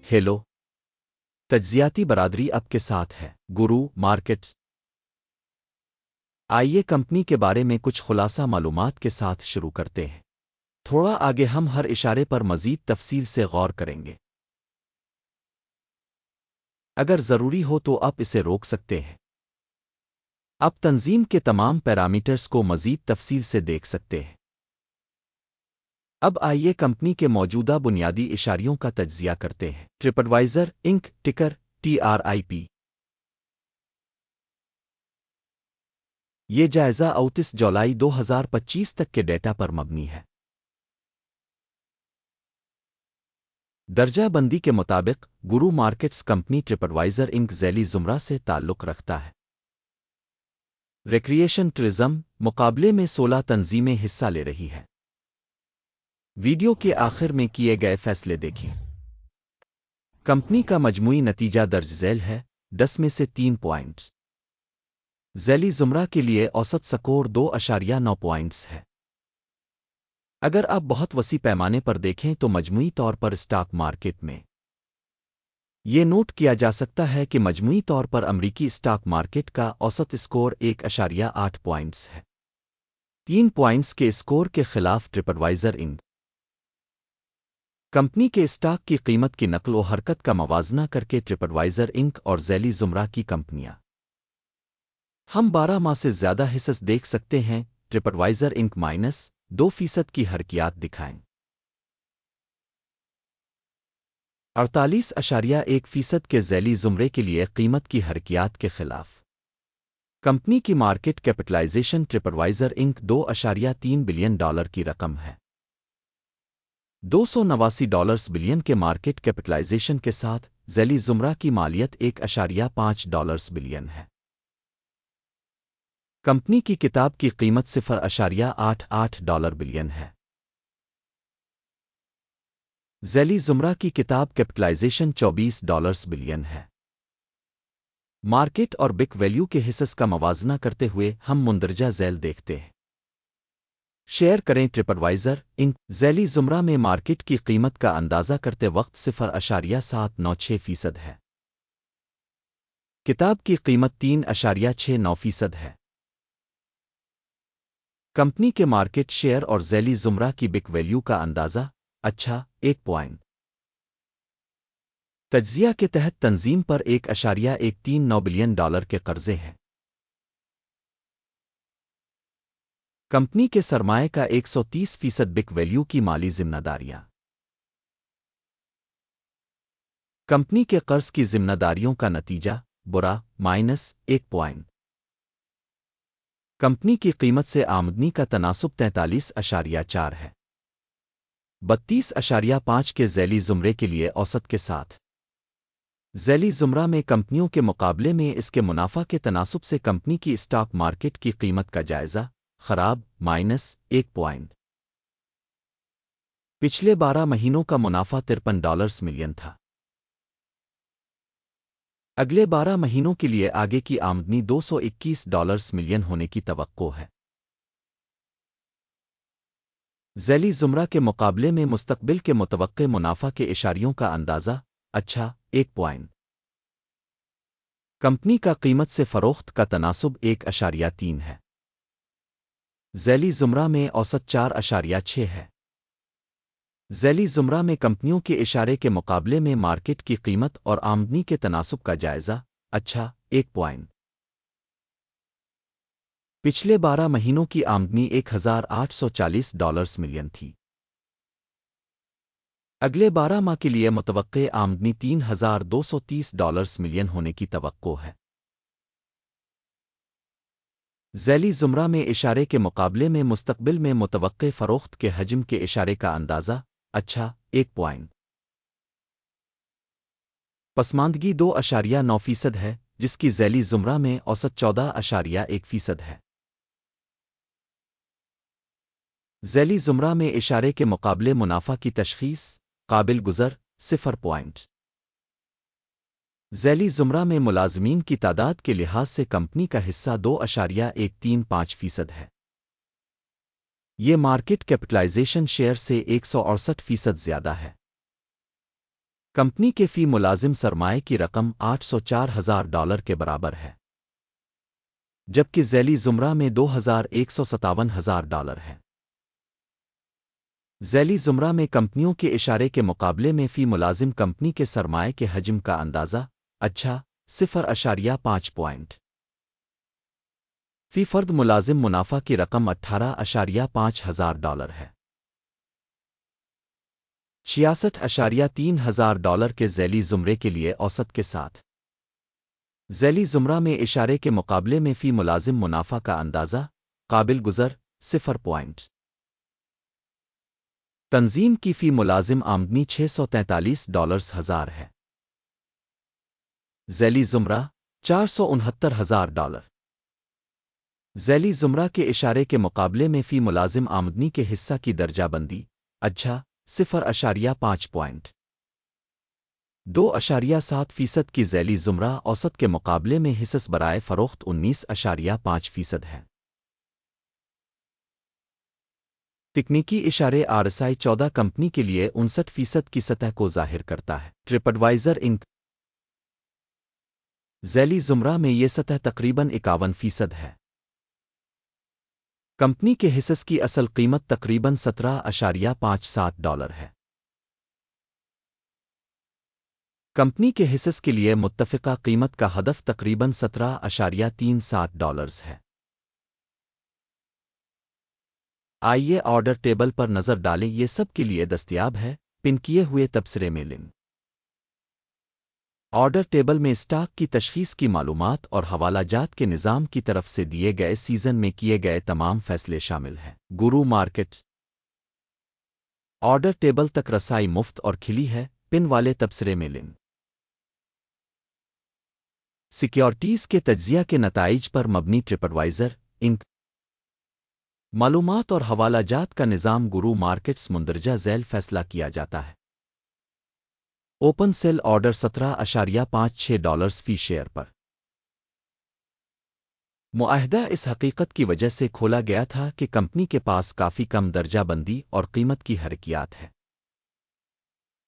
Hello तज्जियाती बरादरी आपके साथ है गुरु मार्केट्स। आइए कंपनी के बारे में कुछ खुलासा मालूमात के साथ शुरू करते हैं। थोड़ा आगे हम हर इशारे पर मजीद तफसील से गौर करेंगे। अगर जरूरी हो तो आप इसे रोक सकते हैं। आप तंजीम के तमाम पैरामीटर्स को मजीद तफसील से देख सकते हैं। अब आइए कंपनी के मौजूदा बुनियादी इशारियों का तज्जिया करते हैं। ट्रिपएडवाइजर इंक टिकर TRIP। ये जायजा 29 जुलाई 2025 तक के डेटा पर मबनी है। दर्जा बंदी के मुताबिक गुरु मार्केट्स कंपनी ट्रिपएडवाइजर इंक ज़ैली ज़ुमरा से ताल्लुक़ रखता है। रिक्रिएशन टूरिज्म मुकाबले में 16 तंजीमें हिस्सा ले रही है। वीडियो के आखिर में किए गए फैसले देखें। कंपनी का मजमूई नतीजा दर्ज झैल है 10 में से 3 पॉइंट्स। ज़ैली ज़ुमरा के लिए औसत स्कोर 2.9 पॉइंट्स है। अगर आप बहुत वसी पैमाने पर देखें तो मजमूई तौर पर स्टॉक मार्केट में ये नोट किया जा सकता है कि मजमूई तौर पर अमरीकी स्टॉक मार्केट का औसत स्कोर 1.8 पॉइंट्स है। 3 पॉइंट्स के स्कोर के खिलाफ ट्रिपएडवाइजर इंक कंपनी के स्टॉक की कीमत की नकल व हरकत का मवाजना करके ट्रिपएडवाइजर इंक और ज़ैली ज़ुमरा की कंपनियां हम 12 माह से ज्यादा हिस्स देख सकते हैं। ट्रिपएडवाइजर इंक -2% की हरकियात दिखाएं। 48.1% के ज़ैली ज़ुमरे के लिए कीमत की हरकियात के खिलाफ कंपनी की market capitalization TripAdvisor Inc $2.3 billion की रकम है। $289 बिलियन के मार्केट कैपिटलाइजेशन के साथ ज़ैली ज़ुमरा की मालियत $1.5 बिलियन है। कंपनी की किताब की कीमत $0.88 बिलियन है। ज़ैली ज़ुमरा की किताब कैपिटलाइजेशन $24 बिलियन है। मार्केट और बिक वैल्यू के हिस्स का मवाजना करते हुए हम मुंदरजा झैल देखते हैं। शेयर करें ट्रिपएडवाइजर इंक ज़ैली ज़ुमरा में मार्केट की कीमत का अंदाज़ा करते वक्त 0.796% है। किताब की कीमत 3.69% है। कंपनी के मार्केट शेयर और ज़ैली ज़ुमरा की बिक वैल्यू का अंदाज़ा 1 पॉइंट। तज्जिया के तहत तंजीम पर $1.139 बिलियन के कर्जे हैं। कंपनी के सरमाए का 130% बिक वैल्यू की माली जिम्मेदारियां। कंपनी के कर्ज की जिम्मेदारियों का नतीजा बुरा -1 पॉइंट। कंपनी की कीमत से आमदनी का तनासुब 43.4 है। 32.5 के ज़ैली ज़ुमरे के लिए औसत के साथ ज़ैली ज़ुमरा में कंपनियों के मुकाबले में इसके मुनाफा के तनासुब से कंपनी की स्टॉक मार्केट की कीमत का जायजा खराब -1 पॉइंट। पिछले 12 महीनों का मुनाफा $53 मिलियन था। अगले 12 महीनों के लिए आगे की आमदनी $221 मिलियन होने की तवक्को है। ज़ैली ज़ुमरा के मुकाबले में मुस्तकबिल के मुतवक्के मुनाफा के इशारियों का अंदाज़ा 1 पॉइंट। कंपनी का कीमत से फ़रोख्त का तनासुब 1.3 है। ज़ैली ज़ुमरा में औसत 4.6 है। ज़ैली ज़ुमरा में कंपनियों के इशारे के मुकाबले में मार्केट की कीमत और आमदनी के तनासुब का जायजा 1 पॉइंट। पिछले 12 महीनों की आमदनी $1,840 मिलियन थी। अगले 12 माह के लिए मुतवक्के आमदनी $3,230 मिलियन होने की तवक्को है। ज़ैली ज़ुमरा में इशारे के मुकाबले में मुस्तकबिल में मुतवक्के फ़रोख्त के हजम के इशारे का अंदाज़ा 1 पॉइंट। पसमानदगी 2.9% है, जिसकी ज़ैली ज़ुमरा में औसत 14.1% है। ज़ैली ज़ुमरा में इशारे के मुकाबले मुनाफा की तशख़ीस काबिल गुज़र 0 पॉइंट। ज़ैली ज़ुमरा में मुलाज़मीन की तादाद के लिहाज से कंपनी का हिस्सा 2.135% है। ये मार्केट कैपिटलाइजेशन शेयर से 168% ज़्यादा है। कंपनी के फी मुलाजिम सरमाए की रकम $804,000 के बराबर है, जबकि ज़ैली ज़ुमरा में $2,157,000 है। ज़ैली ज़ुमरा में कंपनियों के इशारे के मुकाबले में फी मुलाजिम कंपनी के सरमाए के हजम का अंदाज़ा 0.5 पॉइंट। फी फर्द मुलाजिम मुनाफा की रकम $18,500 है। $66,300 के ज़ैली ज़ुमरे के लिए औसत के साथ ज़ैली ज़ुमरा में इशारे के मुकाबले में फ़ी मुलाजिम मुनाफा का अंदाज़ा काबिल गुज़र 0 पॉइंट। तंजीम की फ़ी मुलाजिम आमदनी $643,000 है। ज़ैली ज़ुमरा $469,000। ज़ैली ज़ुमरा के इशारे के मुकाबले में फ़ी मुलाजिम आमदनी के हिस्सा की दर्जाबंदी 0.5 पॉइंट। 2.7% की ज़ैली ज़ुमरा औसत के मुकाबले में हिस्स बराए फ़रोख्त 19.5% है। तकनीकी इशारे RSI 14 कंपनी के लिए 59% की सतह को ज़ाहिर करता है। ट्रिपएडवाइज़र इंक ज़ैली ज़ुमरा में ये सतह तकरीबन 51% है। कंपनी के हिस्स की असल कीमत तकरीबन $17.57 है। कंपनी के हिस्स के लिए मुत्तफ़िका कीमत का हदफ तकरीबन $17.37 है। आइए ऑर्डर टेबल पर नज़र डालें। ये सब के लिए दस्तयाब है पिन किए हुए तबसरे में लिंक। ऑर्डर टेबल में स्टॉक की तशख़ीस की मालूमात और हवालाजात के निज़ाम की तरफ से दिए गए सीज़न में किए गए तमाम फैसले शामिल हैं। गुरु मार्केट ऑर्डर टेबल तक रसाई मुफ्त और खिली है पिन वाले तबसरे में लिंक। सिक्योरिटीज़ के तज्ज़िया के नताइज पर मबनी ट्रिपएडवाइज़र इंक। मालूमात और हवालाजात का निज़ाम गुरु मार्केट्स मुंदरजा झैल फैसला किया जाता है। ओपन सेल ऑर्डर $17.56 फी शेयर पर। मुआहदा इस हकीकत की वजह से खोला गया था कि कंपनी के पास काफ़ी कम दर्जाबंदी और कीमत की हरकियात है।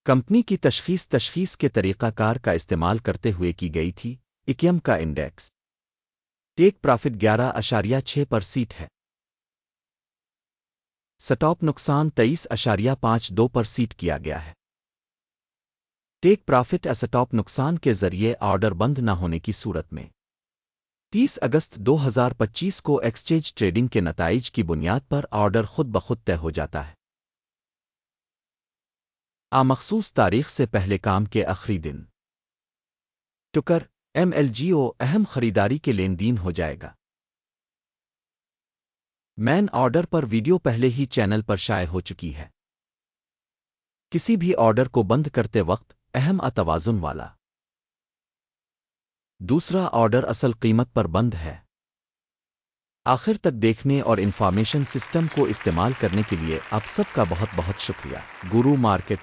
कंपनी की तशख़ीस के तरीक़ाकार का इस्तेमाल करते हुए की गई थी। इक्यम का इंडेक्स टेक प्रॉफिट 11.6% है। स्टॉप नुकसान 23.52% किया गया है। टेक प्रॉफिट स्टॉप नुकसान के जरिए ऑर्डर बंद न होने की सूरत में 30 अगस्त 2025 को एक्सचेंज ट्रेडिंग के नताइज की बुनियाद पर ऑर्डर खुद ब खुद तय हो जाता है। मखसूस तारीख से पहले काम के आखिरी दिन टुकर MLGO अहम खरीदारी के लेन देन हो जाएगा। मैन ऑर्डर पर वीडियो पहले ही चैनल पर शाये हो चुकी है। किसी भी ऑर्डर को बंद करते वक्त अहम अतवाज़ुन वाला दूसरा ऑर्डर असल कीमत पर बंद है। आखिर तक देखने और इंफॉर्मेशन सिस्टम को इस्तेमाल करने के लिए आप सबका बहुत बहुत शुक्रिया। गुरु मार्केट।